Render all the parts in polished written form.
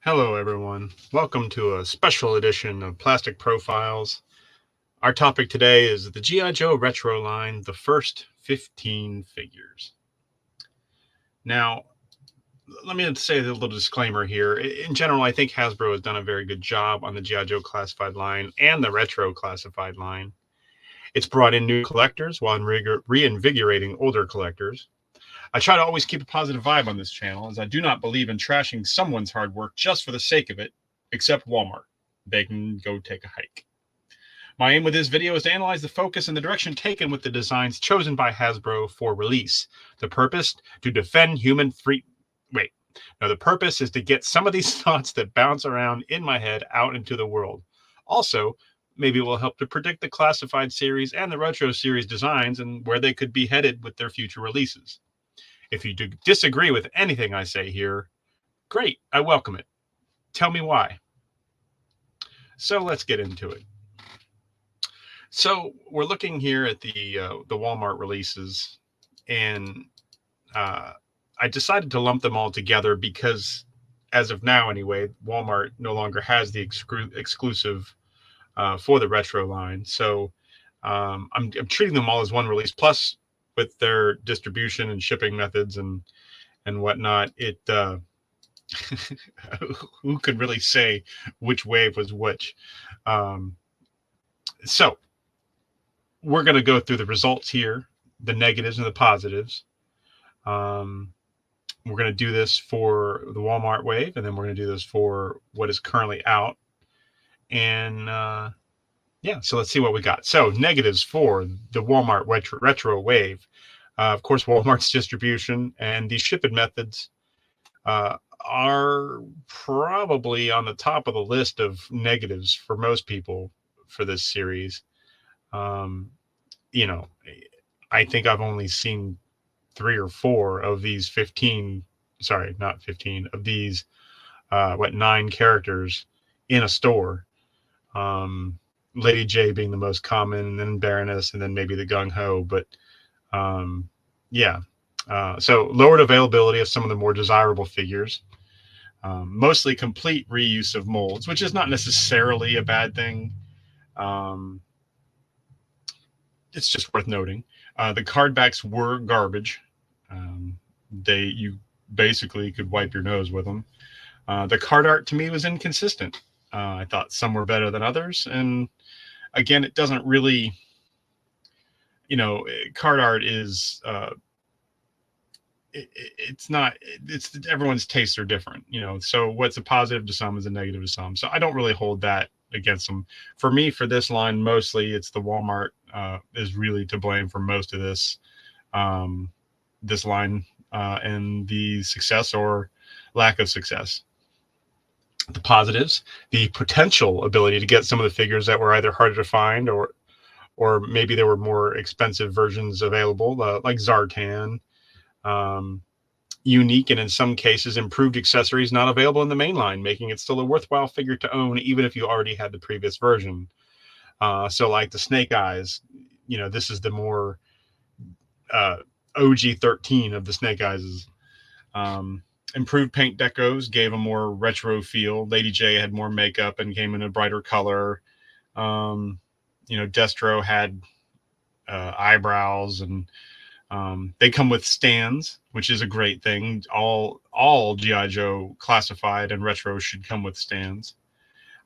Hello, everyone. Welcome to a special edition of Plastic Profiles. Our topic today is the G.I. Joe Retro line, the first 15 figures. Now, let me say a little disclaimer here. In general, I think Hasbro has done a very good job on the G.I. Joe classified line and the Retro classified line. It's brought in new collectors while reinvigorating older collectors. I try to always keep a positive vibe on this channel, as I do not believe in trashing someone's hard work just for the sake of it, except Walmart. They can go take a hike. My aim with this video is to analyze the focus and the direction taken with the designs chosen by Hasbro for release. The purpose? To defend human free... Wait. No, the purpose is to get some of these thoughts that bounce around in my head out into the world. Also, maybe it will help to predict the classified series and the retro series designs and where they could be headed with their future releases. If you disagree with anything I say here, great, I welcome it. Tell me why. So let's get into it. So we're looking here at the Walmart releases, and I decided to lump them all together because, as of now anyway, Walmart no longer has the exclusive for the retro line. So I'm treating them all as one release. Plus, with their distribution and shipping methods and whatnot, it who could really say which wave was which? So we're going to go through the results here, the negatives and the positives. We're going to do this for the Walmart wave, and then we're going to do this for what is currently out. And yeah, so let's see what we got. So negatives for the Walmart retro wave. Of course, Walmart's distribution and the shipping methods are probably on the top of the list of negatives for most people for this series. You know, I think I've only seen 3 or 4 of these 15, sorry, not 15, of these, 9 characters in a store. Lady J being the most common, and then Baroness, and then maybe the Gung Ho. But yeah, so lowered availability of some of the more desirable figures. Mostly complete reuse of molds, which is not necessarily a bad thing. It's just worth noting. The card backs were garbage. You basically could wipe your nose with them. The card art to me was inconsistent. I thought some were better than others, and again, it doesn't really, card art is it's not, it's everyone's tastes are different, so what's a positive to some is a negative to some. So I don't really hold that against them. For me, for this line, mostly it's the Walmart is really to blame for most of this this line and the success or lack of success. The positives, the potential ability to get some of the figures that were either harder to find or maybe there were more expensive versions available, like Zartan. Unique and in some cases improved accessories not available in the main line, making it still a worthwhile figure to own even if you already had the previous version. So like the Snake Eyes, this is the more OG 13 of the Snake Eyes. Improved paint decos gave a more retro feel. Lady J had more makeup and came in a brighter color. Destro had eyebrows, and they come with stands, which is a great thing. All G.I. Joe classified and retro should come with stands.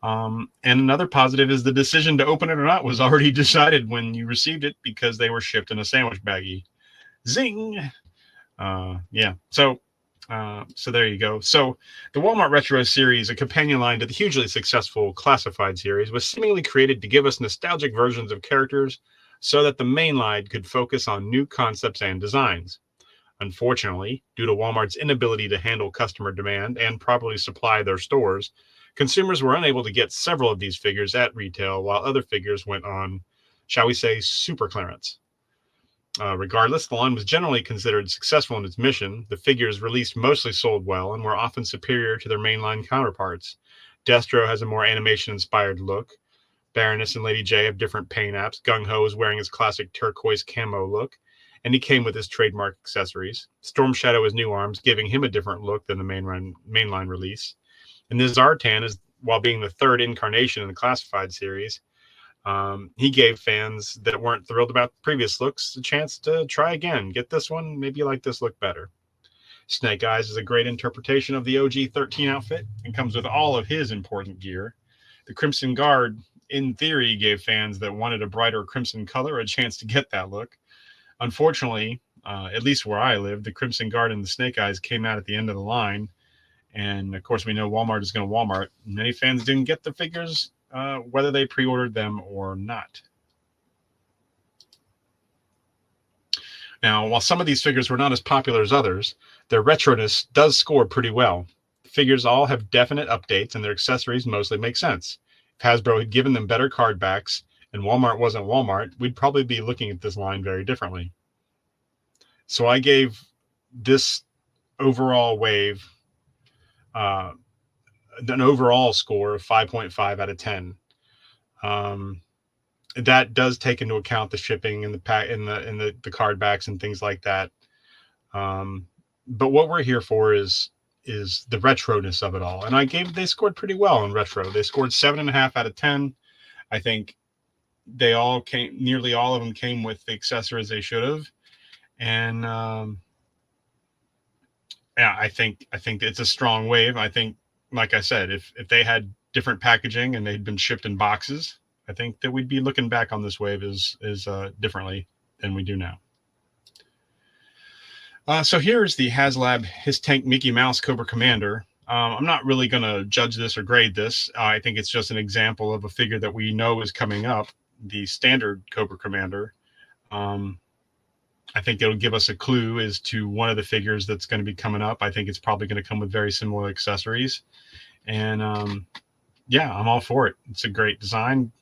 And another positive is the decision to open it or not was already decided when you received it, because they were shipped in a sandwich baggie. Zing! Yeah. So there you go. So the Walmart Retro series, a companion line to the hugely successful classified series, was seemingly created to give us nostalgic versions of characters so that the main line could focus on new concepts and designs. Unfortunately, due to Walmart's inability to handle customer demand and properly supply their stores, consumers were unable to get several of these figures at retail, while other figures went on, shall we say, super clearance. Regardless, the line was generally considered successful in its mission. The figures released mostly sold well and were often superior to their mainline counterparts. Destro has a more animation-inspired look. Baroness and Lady J have different paint apps. Gung Ho is wearing his classic turquoise camo look, and he came with his trademark accessories. Storm Shadow has new arms, giving him a different look than the mainline release. And this Zartan is, while being the third incarnation in the classified series, he gave fans that weren't thrilled about the previous looks a chance to try again. Get this one, maybe you like this look better. Snake Eyes is a great interpretation of the OG-13 outfit and comes with all of his important gear. The Crimson Guard, in theory, gave fans that wanted a brighter crimson color a chance to get that look. Unfortunately, at least where I live, the Crimson Guard and the Snake Eyes came out at the end of the line. And of course, we know Walmart is going to Walmart. Many fans didn't get the figures, whether they pre-ordered them or not. Now, while some of these figures were not as popular as others, their retroness does score pretty well. The figures all have definite updates, and their accessories mostly make sense. If Hasbro had given them better card backs and Walmart wasn't Walmart, we'd probably be looking at this line very differently. So I gave this overall wave an overall score of 5.5 out of 10. That does take into account the shipping and the pack and the card backs and things like that. But what we're here for is the retroness of it all. And they scored pretty well in retro. They scored 7.5 out of 10. I think nearly all of them came with the accessories they should have. And yeah, I think it's a strong wave. I think, like I said, if they had different packaging and they'd been shipped in boxes, I think that we'd be looking back on this wave as differently than we do now. So here's the HasLab HissTank Mickey Mouse Cobra Commander. I'm not really going to judge this or grade this. I think it's just an example of a figure that we know is coming up, the standard Cobra Commander. I think it'll give us a clue as to one of the figures that's going to be coming up. I think it's probably going to come with very similar accessories. And yeah, I'm all for it. It's a great design.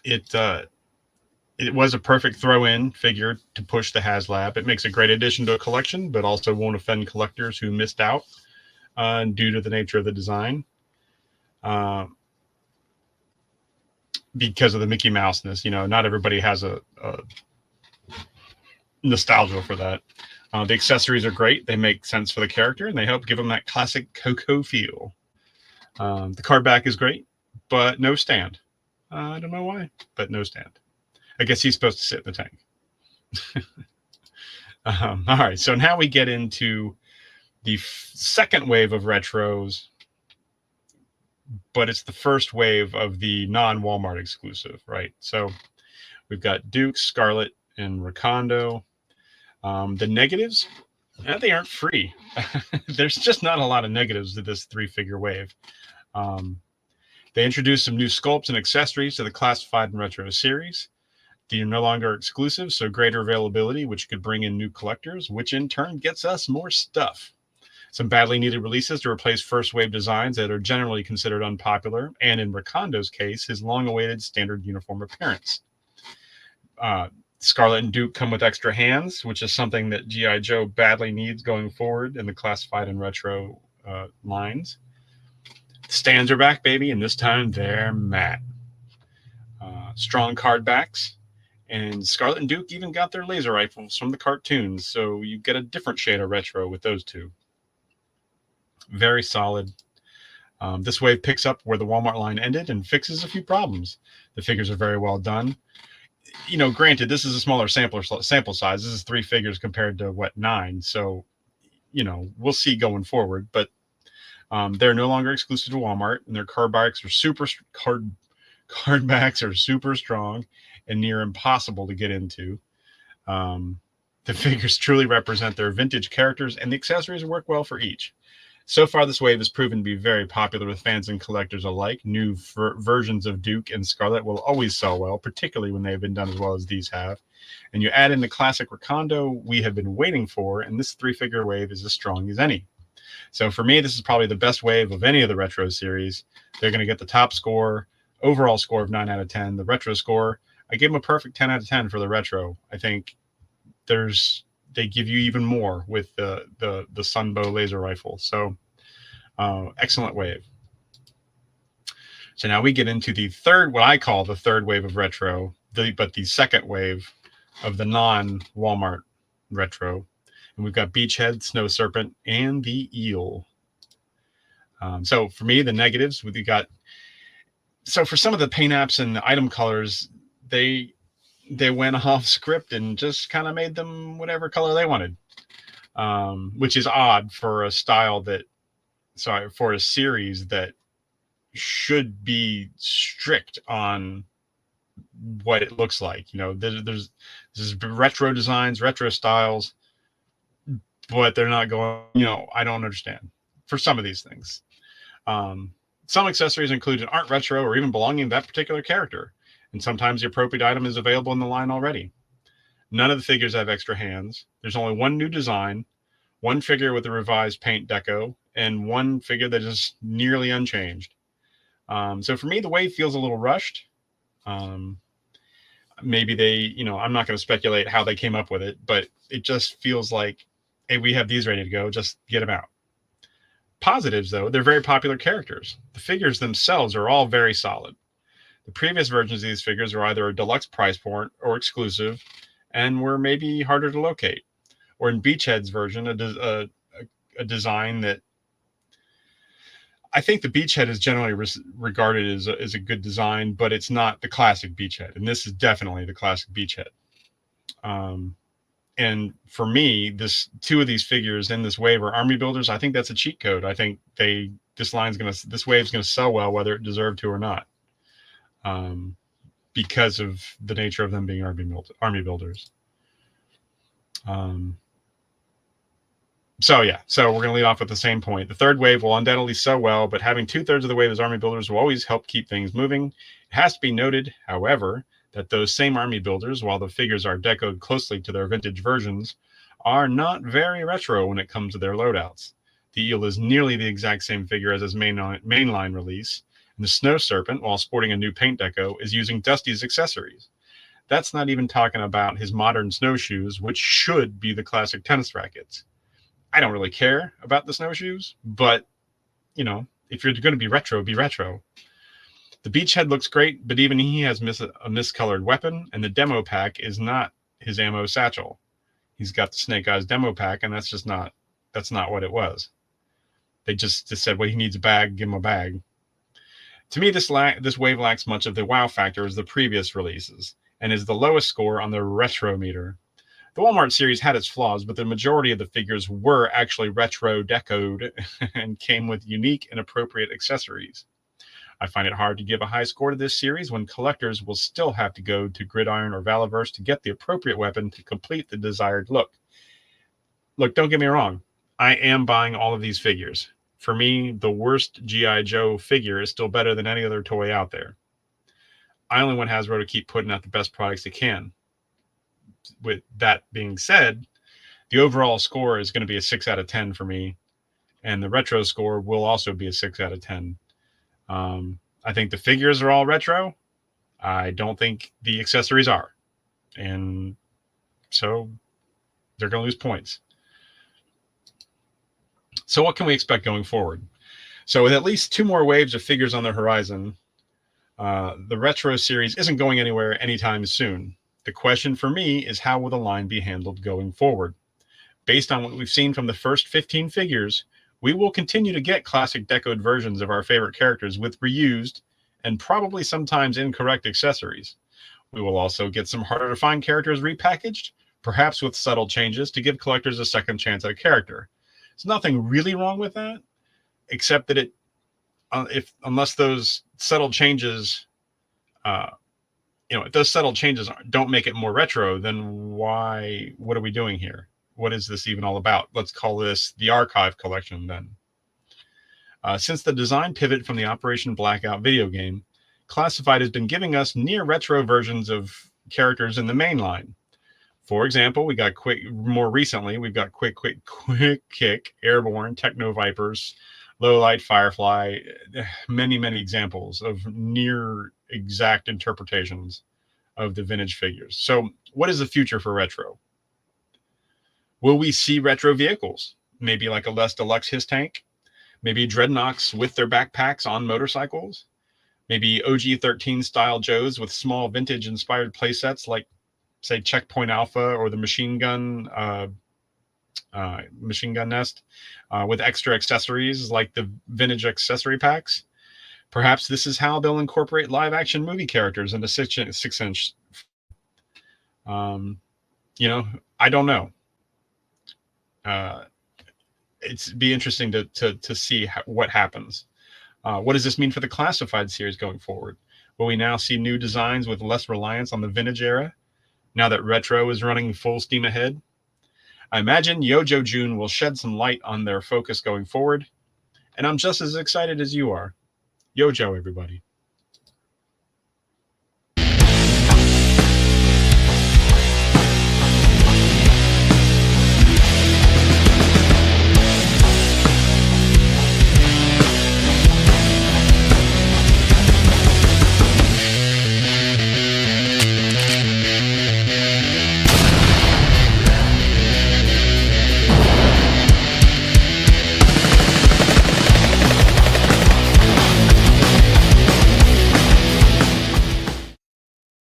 It was a perfect throw-in figure to push the HasLab. It makes a great addition to a collection, but also won't offend collectors who missed out due to the nature of the design. Because of the Mickey Mouse-ness, not everybody has a nostalgia for that. The accessories are great. They make sense for the character, and they help give them that classic Coco feel. The card back is great, but no stand. I don't know why, but no stand. I guess he's supposed to sit in the tank. All right, so now we get into the second wave of retros, but it's the first wave of the non-Walmart exclusive, right? So we've got Duke, Scarlet, and Rakondo. The negatives, they aren't free. There's just not a lot of negatives to this 3-figure wave. They introduced some new sculpts and accessories to the classified and retro series. They are no longer exclusive, so greater availability, which could bring in new collectors, which in turn gets us more stuff. Some badly needed releases to replace first wave designs that are generally considered unpopular, and in Rakondo's case, his long-awaited standard uniform appearance. Scarlet and Duke come with extra hands, which is something that G.I. Joe badly needs going forward in the classified and retro lines. Stands are back, baby, and this time they're matte. Strong card backs. And Scarlet and Duke even got their laser rifles from the cartoons, so you get a different shade of retro with those two. Very solid. This wave picks up where the Walmart line ended and fixes a few problems. The figures are very well done. Granted, this is a smaller sample size. This is 3 figures compared to 9. So, we'll see going forward. But they're no longer exclusive to Walmart, and their card backs are card backs are super strong and near impossible to get into. The figures truly represent their vintage characters, and the accessories work well for each. So far, this wave has proven to be very popular with fans and collectors alike. New versions of Duke and Scarlet will always sell well, particularly when they have been done as well as these have. And you add in the classic Rakondo we have been waiting for, and this 3-figure wave is as strong as any. So for me, this is probably the best wave of any of the retro series. They're going to get the top score, overall score of 9 out of 10. The retro score, I gave them a perfect 10 out of 10 for the retro. I think they give you even more with the Sunbow laser rifle. So excellent wave. So now we get into the third, what I call the third wave of retro, but the second wave of the non-Walmart retro. And we've got Beachhead, Snow Serpent, and the Eel. So for me, the negatives, we got, so for some of the paint apps and the item colors, they they went off script and just kind of made them whatever color they wanted, which is odd for a style that, sorry, for a series that should be strict on what it looks like. There's retro designs, retro styles, but they're not going. I don't understand for some of these things. Um, some accessories included aren't retro or even belonging to that particular character, and sometimes the appropriate item is available in the line already. None of the figures have extra hands. There's only one new design, one figure with a revised paint deco, and one figure that is nearly unchanged. So for me, the wave feels a little rushed. Um, Maybe they, I'm not going to speculate how they came up with it, but it just feels like, hey, we have these ready to go, just get them out. Positives, though, they're very popular characters. The figures themselves are all very solid. The previous versions of these figures were either a deluxe price point or exclusive, and were maybe harder to locate. Or in Beachhead's version, a design that I think the Beachhead is generally regarded as a good design, but it's not the classic Beachhead, and this is definitely the classic Beachhead. And for me, two of these figures in this wave are army builders. I think that's a cheat code. I think this wave's gonna sell well whether it deserved to or not, because of the nature of them being army builders. So we're going to lead off with the same point. The third wave will undoubtedly sell well, but having 2/3 of the wave as army builders will always help keep things moving. It has to be noted, however, that those same army builders, while the figures are decoed closely to their vintage versions, are not very retro when it comes to their loadouts. The eel is nearly the exact same figure as his mainline release, and the snow serpent, while sporting a new paint deco, is using Dusty's accessories. That's not even talking about his modern snowshoes, which should be the classic tennis rackets. I don't really care about the snowshoes, but if you're going to be retro, be retro. The Beachhead looks great, but even he has a miscolored weapon, and the demo pack is not his ammo satchel. He's got the Snake Eyes demo pack, and that's not what it was. They just said, well, he needs a bag, give him a bag. To me, this wave lacks much of the wow factor as the previous releases, and is the lowest score on the retro meter. The Walmart series had its flaws, but the majority of the figures were actually retro decoed and came with unique and appropriate accessories. I find it hard to give a high score to this series when collectors will still have to go to Gridiron or Valaverse to get the appropriate weapon to complete the desired look. Look, don't get me wrong. I am buying all of these figures. For me, the worst G.I. Joe figure is still better than any other toy out there. I only want Hasbro to keep putting out the best products they can. With that being said, the overall score is going to be a 6 out of 10 for me, and the retro score will also be a 6 out of 10. I think the figures are all retro. I don't think the accessories are, and so they're going to lose points. So what can we expect going forward? So with at least 2 more waves of figures on the horizon, the retro series isn't going anywhere anytime soon. The question for me is, how will the line be handled going forward? Based on what we've seen from the first 15 figures, we will continue to get classic decoed versions of our favorite characters with reused and probably sometimes incorrect accessories. We will also get some harder to find characters repackaged, perhaps with subtle changes to give collectors a second chance at a character. There's nothing really wrong with that, except that unless those subtle changes if those subtle changes don't make it more retro, then what are we doing here? What is this even all about? Let's call this the archive collection then. Since the design pivot from the Operation Blackout video game, Classified has been giving us near retro versions of characters in the main line. For example, more recently, we've got Quick Kick, Airborne, Techno Vipers, Lowlight, Firefly, many, many examples of near exact interpretations of the vintage figures. So what is the future for retro? Will we see retro vehicles? Maybe like a less deluxe His Tank? Maybe Dreadnoks with their backpacks on motorcycles? Maybe OG-13 style Joes with small vintage inspired playsets like, say, Checkpoint Alpha or the machine gun machine gun nest with extra accessories like the vintage accessory packs. Perhaps this is how they'll incorporate live action movie characters into 6-inch. Um, I don't know. Uh, it's be interesting to see what happens. What does this mean for the classified series going forward? Will we now see new designs with less reliance on the vintage era now that retro is running full steam ahead? I imagine Yojo June will shed some light on their focus going forward, and I'm just as excited as you are. Yojo, everybody.